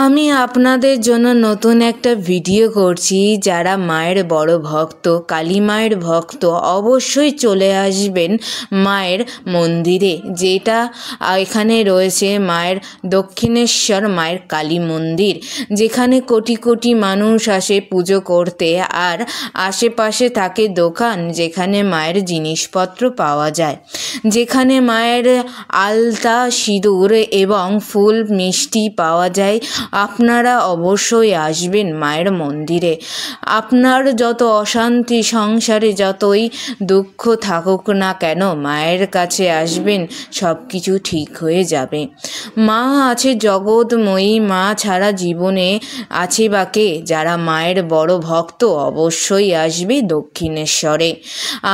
আমি আপনাদের জন্য নতুন একটা ভিডিও করছি। যারা মায়ের বড় ভক্ত, কালী মায়ের ভক্ত, অবশ্যই চলে আসবেন মায়ের মন্দিরে, যেটা এখানে রয়েছে মায়ের দক্ষিণেশ্বর মায়ের কালী মন্দির, যেখানে কোটি কোটি মানুষ আসে পুজো করতে। আর আশেপাশে থাকে দোকান, যেখানে মায়ের জিনিসপত্র পাওয়া যায়, যেখানে মায়ের আলতা, সিঁদুর এবং ফুল মিষ্টি পাওয়া যায়। আপনারা অবশ্যই আসবেন মায়ের মন্দিরে। আপনার যত অশান্তি, সংসারে যতই দুঃখ থাকুক না কেন, মায়ের কাছে আসবেন, সব কিছু ঠিক হয়ে যাবে। মা আছে জগৎময়ী, মা ছাড়া জীবনে আছে বা কে? যারা মায়ের বড় ভক্ত অবশ্যই আসবে দক্ষিণেশ্বরে।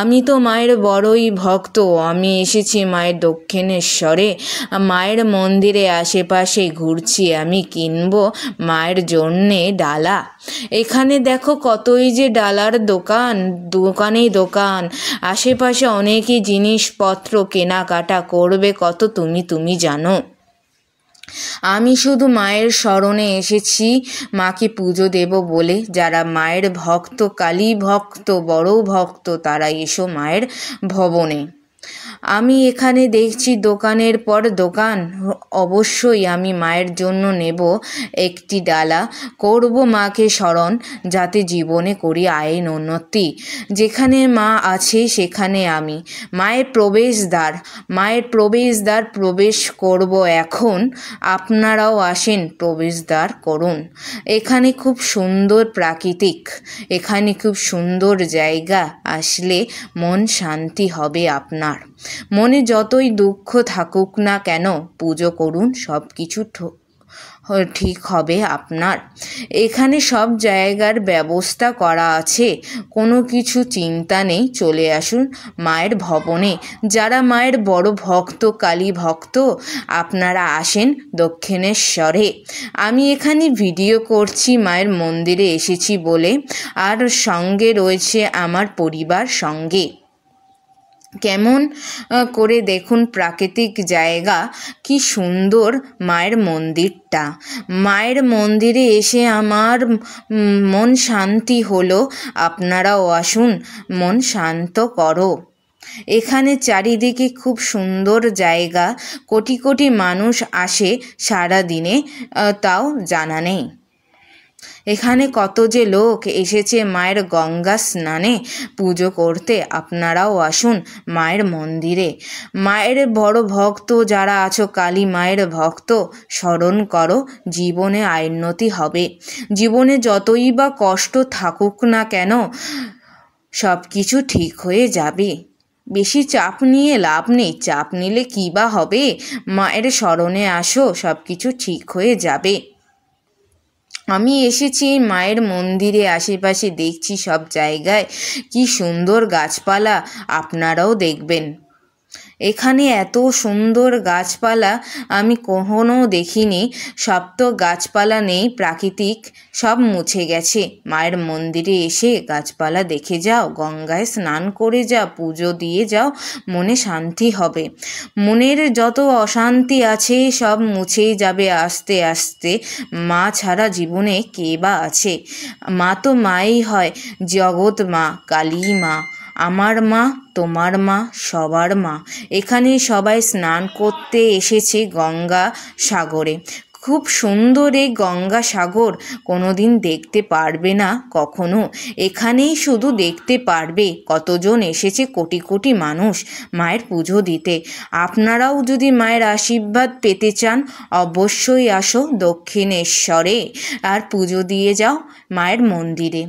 আমি তো মায়ের বড়ই ভক্ত, আমি এসেছি মায়ের দক্ষিণেশ্বরে। মায়ের মন্দিরে আশেপাশে ঘুরছি, আমি কিনবো মায়ের জন্যে ডালা। এখানে দেখো কতই যে ডালার দোকান, দোকানেই দোকান। আশেপাশে অনেকই জিনিসপত্র কেনাকাটা করবে, কত তুমি জানো। আমি শুধু মায়ের শরণে এসেছি মাকে পুজো দেব বলে। যারা মায়ের ভক্ত, কালী ভক্ত, বড় ভক্ত, তারা এসো মায়ের ভবনে। আমি এখানে দেখছি দোকানের পর দোকান। অবশ্যই আমি মায়ের জন্য নেব একটি ডালা, করব মাকে স্মরণ, যাতে জীবনে করি আইন উন্নতি। যেখানে মা আছে সেখানে আমি। মায়ের প্রবেশদ্বার প্রবেশ করব এখন। আপনারাও আসেন, প্রবেশদ্বার করুন। এখানে খুব সুন্দর প্রাকৃতিক, এখানে খুব সুন্দর জায়গা। আসলে মন শান্তি হবে আপনার। মনে যতই দুঃখ থাকুক না কেন, পুজো করুন, সব কিছু ঠিক হবে আপনার। এখানে সব জায়গার ব্যবস্থা করা আছে, কোনো কিছু চিন্তা নেই। চলে আসুন মায়ের ভবনে। যারা মায়ের বড় ভক্ত, কালী ভক্ত, আপনারা আসেন দক্ষিণেশ্বরে। আমি এখানে ভিডিও করছি মায়ের মন্দিরে এসেছি বলে, আর সঙ্গে রয়েছে আমার পরিবার সঙ্গে। কেমন করে দেখুন প্রাকৃতিক জায়গা, কি সুন্দর মায়ের মন্দিরটা। মায়ের মন্দিরে এসে আমার মন শান্তি হলো। আপনারাও আসুন, মন শান্ত করো। এখানে চারিদিকে খুব সুন্দর জায়গা, কোটি কোটি মানুষ আসে সারা দিনে, তাও জানা নেই। এখানে কত যে লোক এসেছে মায়ের গঙ্গা স্নানে পুজো করতে। আপনারাও আসুন মায়ের মন্দিরে। মায়ের বড় ভক্ত যারা আছো, কালী মায়ের ভক্ত, স্মরণ করো, জীবনে আইন্নতি হবে। জীবনে যতই বা কষ্ট থাকুক না কেন, সব কিছু ঠিক হয়ে যাবে। বেশি চাপ নিয়ে লাভ নেই, চাপ নিলে কী বা হবে। মায়ের স্মরণে আসো, সব কিছু ঠিক হয়ে যাবে। আমি এসেছি মায়ের মন্দিরে, আশেপাশে দেখছি সব জায়গায় কি সুন্দর গাছপালা। আপনারাও দেখবেন, এখানে এত সুন্দর গাছপালা আমি কখনো দেখিনি। সব তো গাছপালা নেই, প্রাকৃতিক সব মুছে গেছে। মায়ের মন্দিরে এসে গাছপালা দেখে যাও, গঙ্গায় স্নান করে যাও, পুজো দিয়ে যাও, মনে শান্তি হবে। মনের যত অশান্তি আছে সব মুছেই যাবে আস্তে আস্তে। মা ছাড়া জীবনে কে বা আছে? মা তো মাই হয়, জগৎ মা, কালী মা, আমার মা, তোমার মা, সবার মা। এখানে সবাই স্নান করতে এসেছে গঙ্গা সাগরে। খুব সুন্দর এই গঙ্গা সাগর, কোনো দিন দেখতে পারবে না কখনো। এখানেই শুধু দেখতে পারবে। কতজন এসেছে, কোটি কোটি মানুষ মায়ের পুজো দিতে। আপনারাও যদি মায়ের আশীর্বাদ পেতে চান, অবশ্যই আসো দক্ষিণেশ্বরে আর পুজো দিয়ে যাও মায়ের মন্দিরে।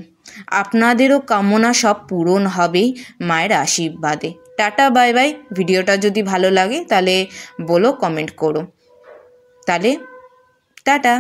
আপনাদেরও কামনা সব পূরণ হবে মায়ের আশীর্বাদে। Tata, bye bye. ভিডিওটা যদি ভালো লাগে তাহলে বলো, কমেন্ট করো। তাহলে টাটা।